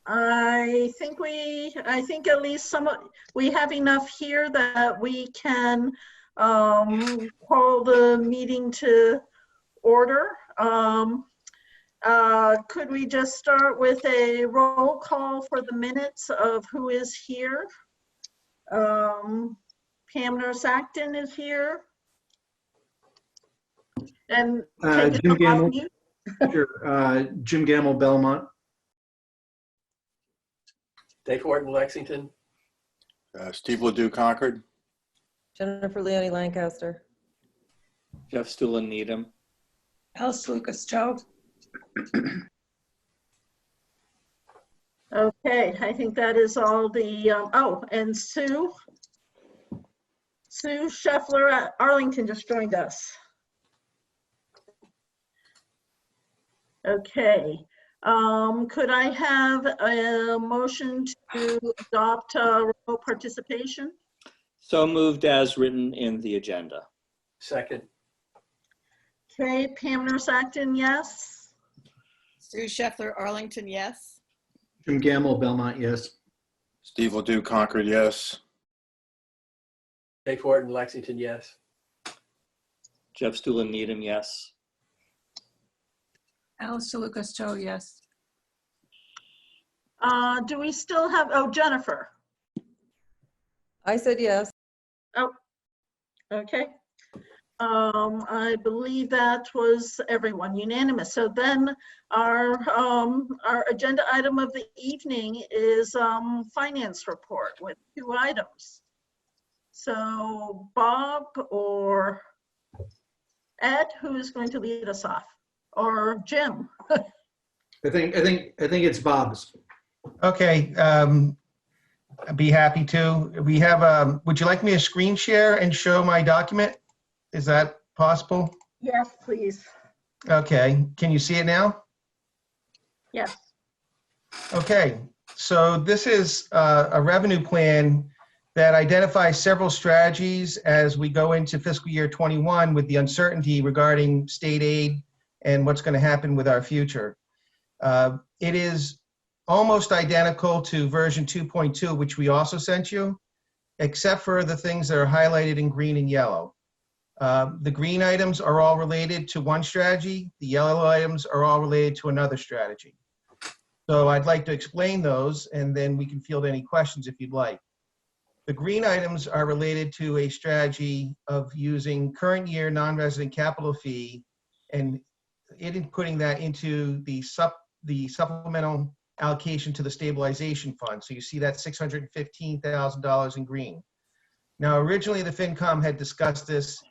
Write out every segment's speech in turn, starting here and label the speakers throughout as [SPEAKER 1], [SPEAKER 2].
[SPEAKER 1] I think at least we have enough here that we can call the meeting to order. Could we just start with a roll call for the minutes of who is here? Pam Nurse-Acton is here. And take it
[SPEAKER 2] Jim
[SPEAKER 1] off
[SPEAKER 2] Gamble.
[SPEAKER 1] mute.
[SPEAKER 2] Sure. Jim Gamble, Belmont.
[SPEAKER 3] Dave Horton, Lexington.
[SPEAKER 4] Steve Ledoux, Concord.
[SPEAKER 5] Jennifer Leone, Lancaster.
[SPEAKER 6] Jeff Stuland, Needham.
[SPEAKER 7] Alice Lucas, Choate.
[SPEAKER 1] Okay, I think that is all the, oh, and Sue Scheffler at Arlington just joined us. Okay, could I have a motion to adopt remote participation?
[SPEAKER 6] So moved as written in the agenda.
[SPEAKER 3] Second.
[SPEAKER 1] Okay, Pam Nurse-Acton, yes.
[SPEAKER 7] Sue Scheffler, Arlington, yes.
[SPEAKER 2] Jim Gamble, Belmont, yes.
[SPEAKER 4] Steve Ledoux, Concord, yes.
[SPEAKER 3] Dave Horton, Lexington, yes.
[SPEAKER 6] Jeff Stuland, Needham, yes.
[SPEAKER 7] Alice Lucas, Choate, yes.
[SPEAKER 1] Do we still have, oh, Jennifer.
[SPEAKER 5] I said yes.
[SPEAKER 1] Oh, okay. I believe that was everyone unanimous. So then our agenda item of the evening is finance report with 2 items. So Bob or Ed, who is going to lead us off, or Jim?
[SPEAKER 2] I think it's Bob's.
[SPEAKER 8] Okay, I'd be happy to. We have, would you like me to screen share and show my document? Is that possible?
[SPEAKER 1] Yes, please.
[SPEAKER 8] Okay, can you see it now?
[SPEAKER 1] Yes.
[SPEAKER 8] Okay, so this is a revenue plan that identifies several strategies as we go into fiscal year 21 with the uncertainty regarding state aid and what's going to happen with our future. It is almost identical to version 2.2, which we also sent you, except for the things that are highlighted in green and yellow. The green items are all related to one strategy. The yellow items are all related to another strategy. So I'd like to explain those, and then we can field any questions if you'd like. The green items are related to a strategy of using current year non-resident capital fee and putting that into the supplemental allocation to the stabilization fund. So you see that $615,000 in green. Now, originally the FinCom had discussed this,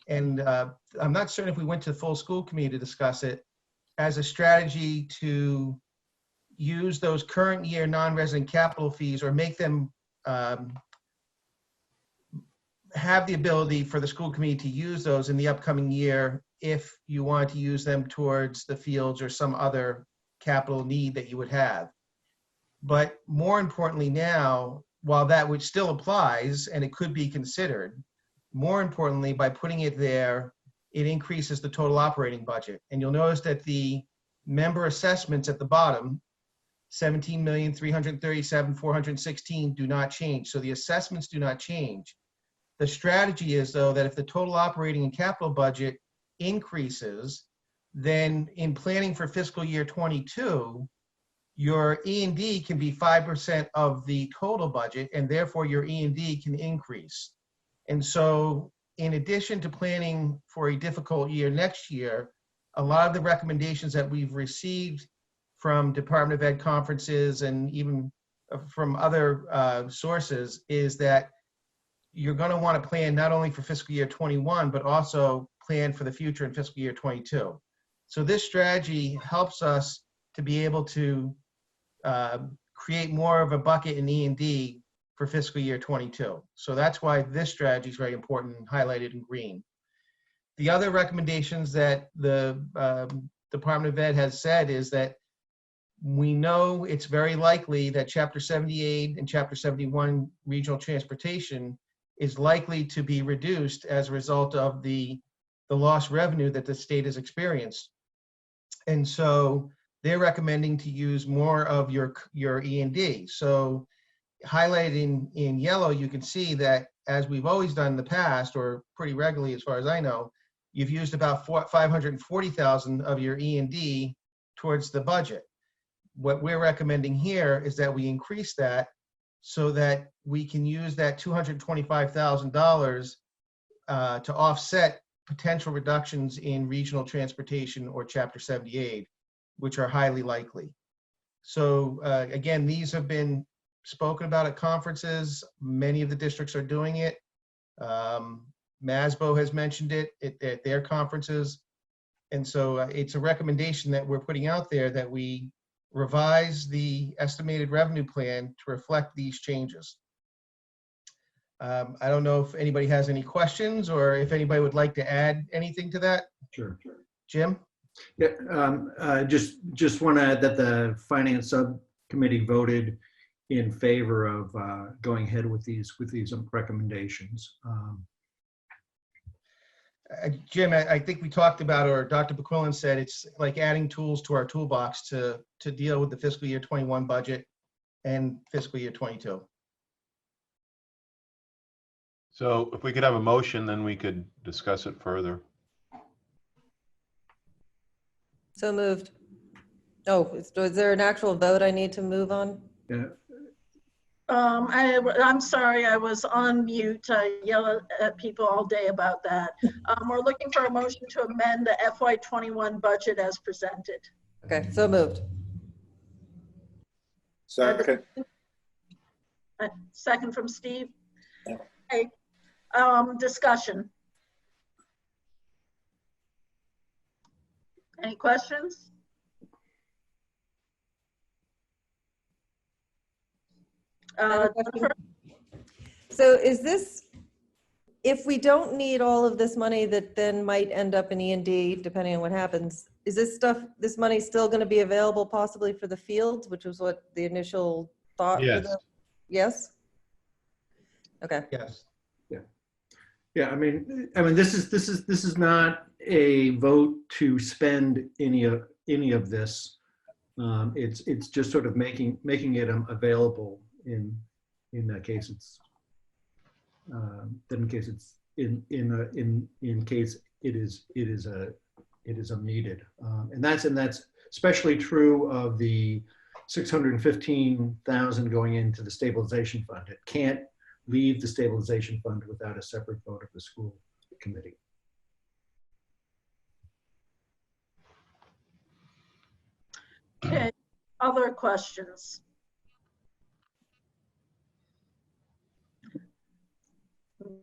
[SPEAKER 8] and I'm not certain if we went to the full school committee to discuss it, as a strategy to use those current year non-resident capital fees or make them have the ability for the school committee to use those in the upcoming year if you want to use them towards the fields or some other capital need that you would have. But more importantly now, while that which still applies and it could be considered, more importantly, by putting it there, it increases the total operating budget. And you'll notice that the member assessments at the bottom, 17,337,416 do not change. So the assessments do not change. The strategy is, though, that if the total operating and capital budget increases, then in planning for fiscal year 22, your E&D can be 5% of the total budget, and therefore your E&D can increase. And so in addition to planning for a difficult year next year, a lot of the recommendations that we've received from Department of Ed conferences and even from other sources is that you're going to want to plan not only for fiscal year 21, but also plan for the future in fiscal year 22. So this strategy helps us to be able to create more of a bucket in E&D for fiscal year 22. So that's why this strategy is very important and highlighted in green. The other recommendations that the Department of Ed has said is that we know it's very likely that Chapter 78 and Chapter 71 regional transportation is likely to be reduced as a result of the lost revenue that the state has experienced. And so they're recommending to use more of your E&D. So highlighted in yellow, you can see that as we've always done in the past, or pretty regularly as far as I know, you've used about 540,000 of your E&D towards the budget. What we're recommending here is that we increase that so that we can use that $225,000 to offset potential reductions in regional transportation or Chapter 78, which are highly likely. So again, these have been spoken about at conferences. Many of the districts are doing it. MASBO has mentioned it at their conferences. And so it's a recommendation that we're putting out there that we revise the estimated revenue plan to reflect these changes. I don't know if anybody has any questions or if anybody would like to add anything to that.
[SPEAKER 2] Sure.
[SPEAKER 8] Jim?
[SPEAKER 2] Yeah, just want to add that the finance subcommittee voted in favor of going ahead with these recommendations.
[SPEAKER 8] Jim, I think we talked about, or Dr. McQuillan said, it's like adding tools to our toolbox to deal with the fiscal year 21 budget and fiscal year 22.
[SPEAKER 9] So if we could have a motion, then we could discuss it further.
[SPEAKER 5] So moved. Oh, is there an actual vote I need to move on?
[SPEAKER 2] Yeah.
[SPEAKER 1] I'm sorry, I was on mute. I yell at people all day about that. We're looking for a motion to amend the FY21 budget as presented.
[SPEAKER 5] Okay, so moved.
[SPEAKER 4] Second.
[SPEAKER 1] Second from Steve.
[SPEAKER 4] Yeah.
[SPEAKER 1] Okay. Discussion. Any questions? Jennifer?
[SPEAKER 5] So is this, if we don't need all of this money that then might end up in E&D, depending on what happens, is this money still going to be available possibly for the fields, which was what the initial thought?
[SPEAKER 9] Yes.
[SPEAKER 5] Yes? Okay.
[SPEAKER 8] Yes.
[SPEAKER 2] Yeah, I mean, this is not a vote to spend any of this. It's just sort of making it available in that case. It's in case it's in case it is needed, and that's especially true of the 615,000 going into the stabilization fund. It can't leave the stabilization fund without a separate vote of the school committee.
[SPEAKER 1] Okay, other questions?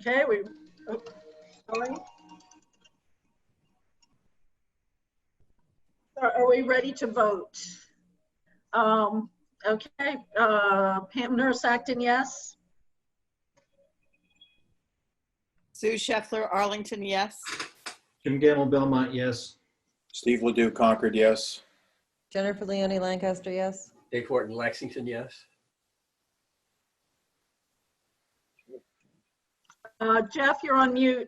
[SPEAKER 1] Okay, sorry. Are we ready to vote? Okay, Pam Nurse Acton, yes.
[SPEAKER 7] Sue Scheffler Arlington, yes.
[SPEAKER 2] Jim Gamble Belmont, yes.
[SPEAKER 4] Steve Ledoux, Concord, yes.
[SPEAKER 5] Jennifer Leone Lancaster, yes.
[SPEAKER 3] Dave Horton, Lexington, yes.
[SPEAKER 1] Jeff, you're on mute.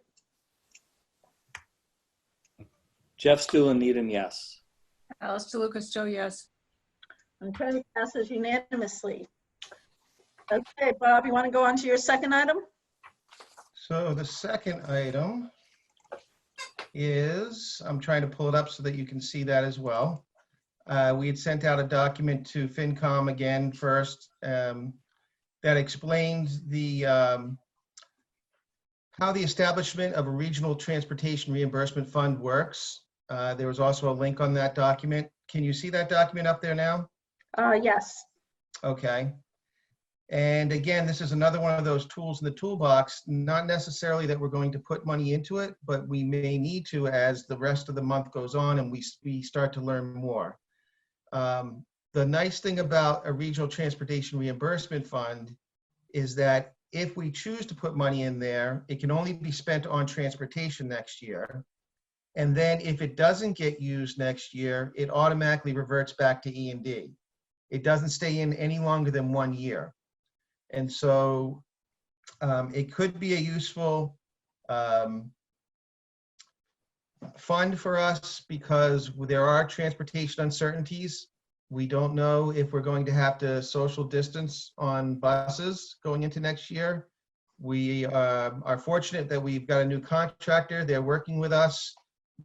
[SPEAKER 6] Jeff Stuland Needham, yes.
[SPEAKER 7] Alice DeLucas, Joe, yes.
[SPEAKER 1] Okay, passes unanimously. Okay, Bob, you want to go on to your second item?
[SPEAKER 8] So the second item is, I'm trying to pull it up so that you can see that as well. We had sent out a document to FinCom again first that explains how the establishment of a regional transportation reimbursement fund works. There was also a link on that document. Can you see that document up there now?
[SPEAKER 1] Yes.
[SPEAKER 8] Okay. And again, this is another one of those tools in the toolbox, not necessarily that we're going to put money into it, but we may need to as the rest of the month goes on and we start to learn more. The nice thing about a regional transportation reimbursement fund is that if we choose to put money in there, it can only be spent on transportation next year. And then if it doesn't get used next year, it automatically reverts back to E&D. It doesn't stay in any longer than 1 year. And so it could be a useful fund for us because there are transportation uncertainties. We don't know if we're going to have to social distance on buses going into next year. We are fortunate that we've got a new contractor. They're working with us.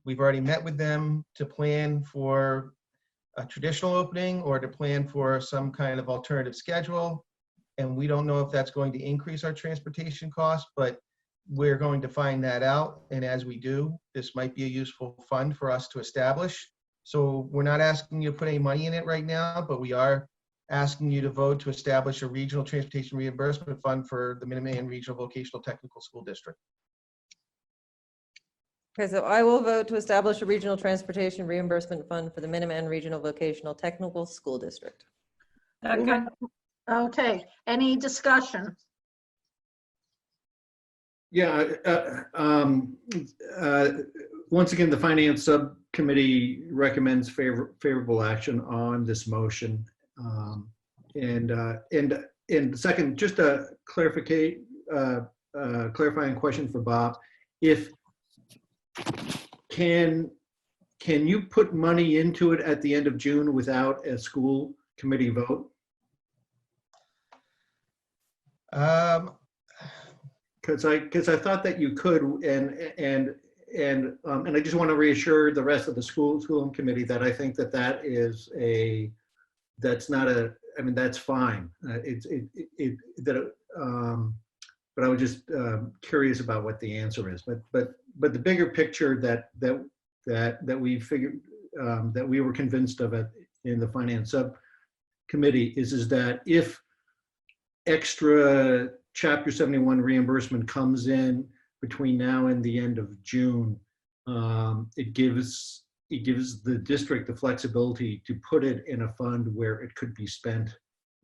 [SPEAKER 8] We've already met with them to plan for a traditional opening or to plan for some kind of alternative schedule. And we don't know if that's going to increase our transportation costs, but we're going to find that out. And as we do, this might be a useful fund for us to establish. So we're not asking you to put any money in it right now, but we are asking you to vote to establish a regional transportation reimbursement fund for the Minuteman Regional Vocational Technical School District.
[SPEAKER 5] Okay, so I will vote to establish a regional transportation reimbursement fund for the Minuteman Regional Vocational Technical School District.
[SPEAKER 7] Second.
[SPEAKER 1] Okay, any discussion?
[SPEAKER 2] Yeah, once again, the Finance Subcommittee recommends favorable action on this motion. And second, just a clarifying question for Bob. Can you put money into it at the end of June without a school committee vote? Because I thought that you could, and I just want to reassure the rest of the school committee that I think that that's not a, I mean, that's fine. But I was just curious about what the answer is. But the bigger picture that we figured that we were convinced of it in the Finance Subcommittee is that if extra Chapter 71 reimbursement comes in between now and the end of June, it gives the district the flexibility to put it in a fund where it could be spent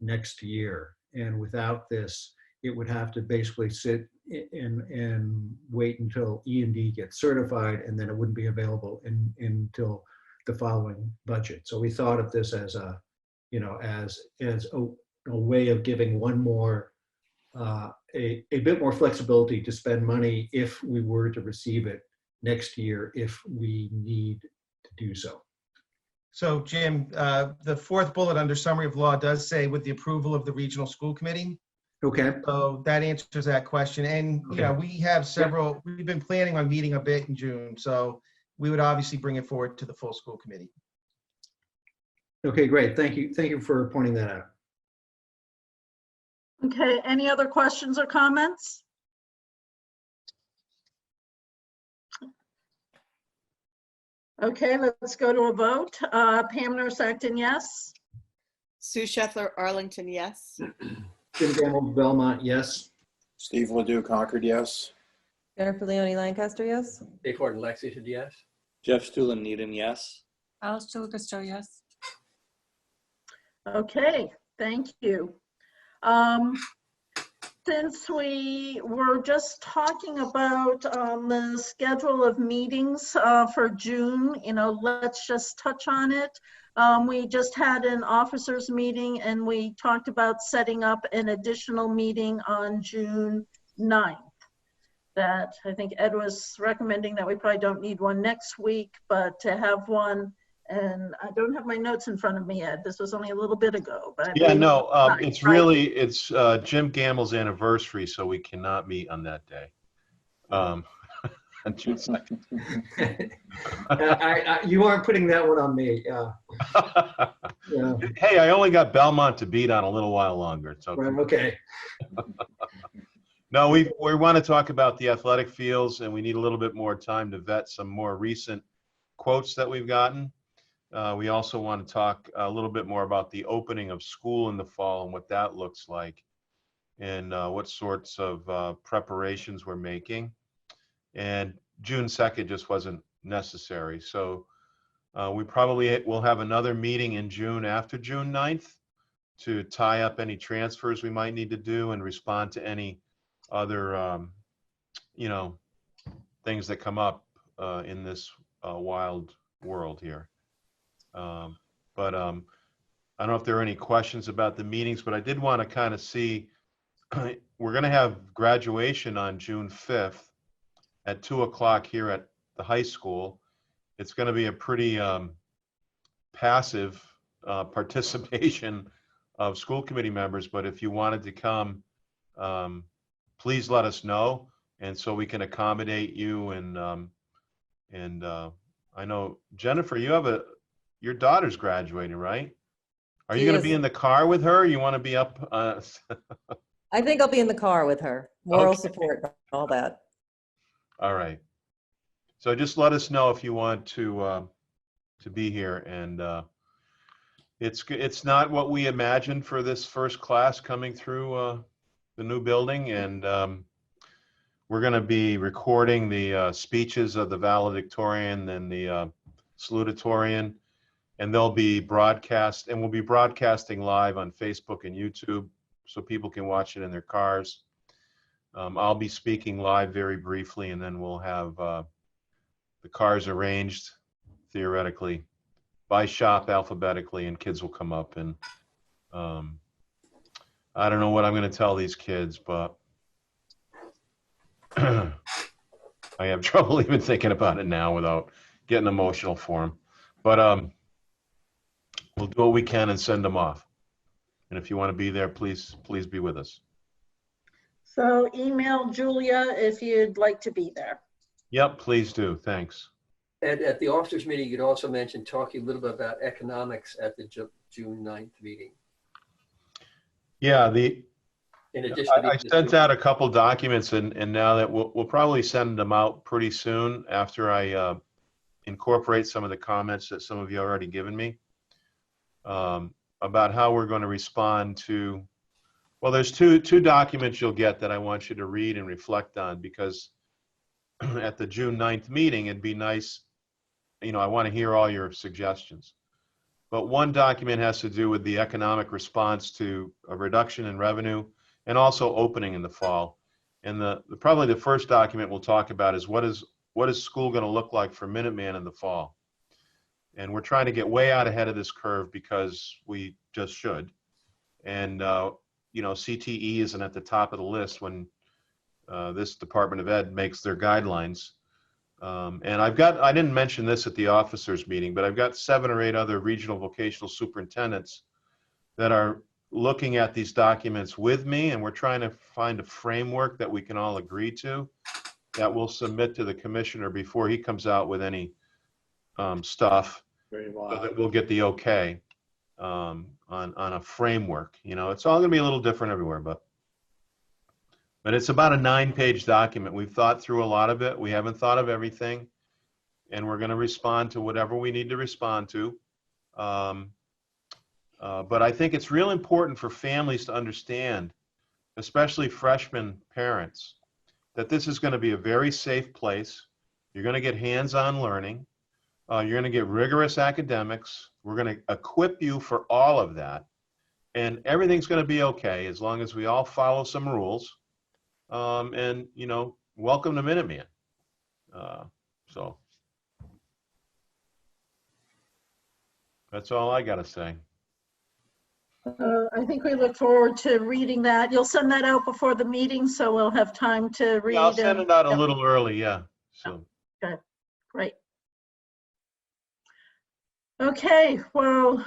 [SPEAKER 2] next year. And without this, it would have to basically sit and wait until E&D gets certified, and then it wouldn't be available until the following budget. So we thought of this as a, as a way of giving one more, a bit more flexibility to spend money if we were to receive it next year, if we need to do so.
[SPEAKER 8] So Jim, the fourth bullet under summary of law does say with the approval of the regional school committee.
[SPEAKER 2] Okay.
[SPEAKER 8] So that answers that question. And, we have several, we've been planning on meeting a bit in June. So we would obviously bring it forward to the full school committee.
[SPEAKER 2] Okay, great. Thank you. Thank you for pointing that out.
[SPEAKER 1] Okay, any other questions or comments? Okay, let's go to a vote. Pam Nurse-Acton, yes.
[SPEAKER 7] Sue Scheffler Arlington, yes.
[SPEAKER 2] Jim Gamble, Belmont, yes.
[SPEAKER 4] Steve Ledoux, Concord, yes.
[SPEAKER 5] Jennifer Leonie Lancaster, yes.
[SPEAKER 3] Dave Horton, Lexington, yes.
[SPEAKER 6] Jeff Stuland Needham, yes.
[SPEAKER 7] Alice DeLucas, Joe, yes.
[SPEAKER 1] Okay, thank you. Since we were just talking about the schedule of meetings for June, let's just touch on it. We just had an officers meeting and we talked about setting up an additional meeting on June 9th. That I think Ed was recommending that we probably don't need one next week, but to have one. And I don't have my notes in front of me, Ed. This was only a little bit ago, but
[SPEAKER 9] Yeah, no,
[SPEAKER 1] it's
[SPEAKER 9] it's Jim Gamble's anniversary, so we cannot meet on that day. On June 2nd.
[SPEAKER 2] You aren't putting that one on me. Yeah.
[SPEAKER 9] Hey, I only got Belmont to beat on a little while longer. So
[SPEAKER 2] Right, okay.
[SPEAKER 9] no, we want to talk about the athletic fields, and we need a little bit more time to vet some more recent quotes that we've gotten. We also want to talk a little bit more about the opening of school in the fall and what that looks like, and what sorts of preparations we're making. And June 2nd just wasn't necessary. So we probably will have another meeting in June after June 9th to tie up any transfers we might need to do and respond to any other, things that come up in this wild world here. But I don't know if there are any questions about the meetings, but I did want to kind of see, we're going to have graduation on June 5th at 2 o'clock here at the high school. it's going to be a pretty passive participation of school committee members, but if you wanted to come, please let us know, and so we can accommodate you. And I know, Jennifer, your daughter's graduating, right? Are you
[SPEAKER 5] She
[SPEAKER 9] going to
[SPEAKER 5] is.
[SPEAKER 9] be in the car with her? Or you want to be up?
[SPEAKER 5] I think I'll be in the car with her. Moral
[SPEAKER 9] Okay.
[SPEAKER 5] support, and all that.
[SPEAKER 9] All right. So just let us know if you want to be here. And it's not what we imagined for this first class coming through the new building. And we're going to be recording the speeches of the valedictorian and the salutatorian, and they'll be broadcast, and we'll be broadcasting live on Facebook and YouTube so people can watch it in their cars. I'll be speaking live very briefly, and then we'll have the cars arranged theoretically by shop alphabetically, and kids will come up. And I don't know what I'm going to tell these kids, but I have trouble even thinking about it now without getting emotional for them. But we'll do what we can and send them off. And if you want to be there, please be with us.
[SPEAKER 1] So email Julia if you'd like to be there.
[SPEAKER 9] Yep, please do. Thanks.
[SPEAKER 3] And at the officers meeting, you'd also mentioned talking a little bit about economics at the June 9th meeting.
[SPEAKER 9] Yeah,
[SPEAKER 3] In addition to
[SPEAKER 9] I sent out a couple documents, and now that we'll probably send them out pretty soon after I incorporate some of the comments that some of you already given me about how we're going to respond to. Well, there's two documents you'll get that I want you to read and reflect on, because at the June 9th meeting, it'd be nice, I want to hear all your suggestions. But one document has to do with the economic response to a reduction in revenue and also opening in the fall. And probably the first document we'll talk about is what is school going to look like for Minuteman in the fall. And we're trying to get way out ahead of this curve because we just should. And CTE isn't at the top of the list when this Department of Ed makes their guidelines. And I didn't mention this at the officers meeting, but I've got 7 or 8 other regional vocational superintendents that are looking at these documents with me, and we're trying to find a framework that we can all agree to that we'll submit to the commissioner before he comes out with any stuff,
[SPEAKER 4] Very
[SPEAKER 9] so
[SPEAKER 4] well.
[SPEAKER 9] that we'll get the okay on a framework. It's all going to be a little different everywhere, but it's about a 9-page document. We've thought through a lot of it. We haven't thought of everything, and we're going to respond to whatever we need to respond to. But I think it's real important for families to understand, especially freshman parents, that this is going to be a very safe place. You're going to get hands-on learning. You're going to get rigorous academics. We're going to equip you for all of that. And everything's going to be okay as long as we all follow some rules. And, welcome to Minuteman. So that's all I got to say.
[SPEAKER 1] I think we look forward to reading that. You'll send that out before the meeting, so we'll have time to read.
[SPEAKER 9] Yeah, I'll send it out a
[SPEAKER 1] Yep.
[SPEAKER 9] little early, yeah. So.
[SPEAKER 1] Great. Okay, well,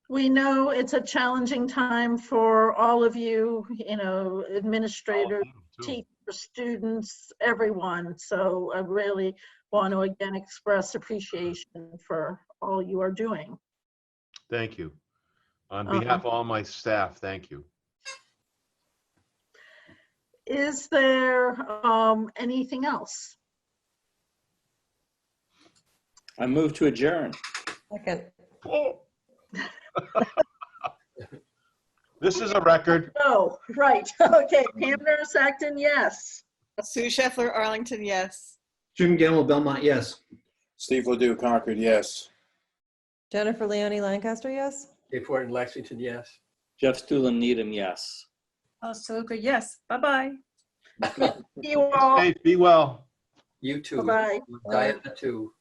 [SPEAKER 1] we know it's a challenging time for all of you, administrators, teachers, students, everyone. So I really want to again express appreciation for all you are doing.
[SPEAKER 9] Thank you. On behalf of all my staff, thank you.
[SPEAKER 1] Is there anything else?
[SPEAKER 6] I move to adjourn.
[SPEAKER 5] Second.
[SPEAKER 9] Oh. This is a record.
[SPEAKER 1] Oh, right. Okay. Pam Acton, yes.
[SPEAKER 7] Sue Scheffler, Arlington, yes.
[SPEAKER 2] Jim Gamble, Belmont, yes.
[SPEAKER 4] Steve Ledoux, Concord, yes.
[SPEAKER 5] Jennifer Leone Lancaster, yes?
[SPEAKER 3] Dave Horton, Lexington, yes.
[SPEAKER 6] Jeff Stuland Needham, yes.
[SPEAKER 7] Saluka, yes. Bye-bye.
[SPEAKER 1] You all.
[SPEAKER 9] Hey, be well.
[SPEAKER 3] You too.
[SPEAKER 1] Bye-bye.
[SPEAKER 3] Diana too.